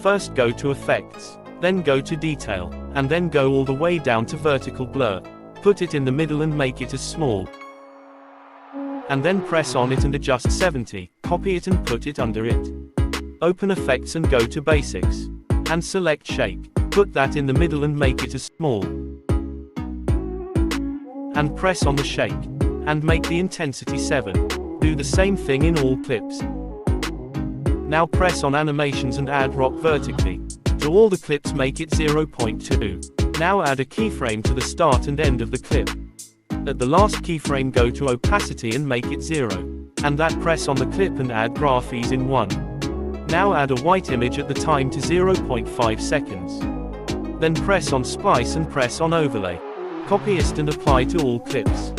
First go to Effects, then go to Detail, and then go all the way down to Vertical Blur. Put it in the middle and make it as small. And then press on it and adjust 70, copy it and put it under it. Open Effects and go to Basics. And select Shape. Put that in the middle and make it as small. And press on the Shake. And make the intensity 7. Do the same thing in all clips. Now press on Animations and add Rock vertically. To all the clips make it 0.2. Now add a keyframe to the start and end of the clip. At the last keyframe go to Opacity and make it 0. And that press on the clip and add Graph Ease in 1. Now add a white image at the time to 0.5 seconds. Then press on Splice and press on Overlay. Copy it and apply to all clips.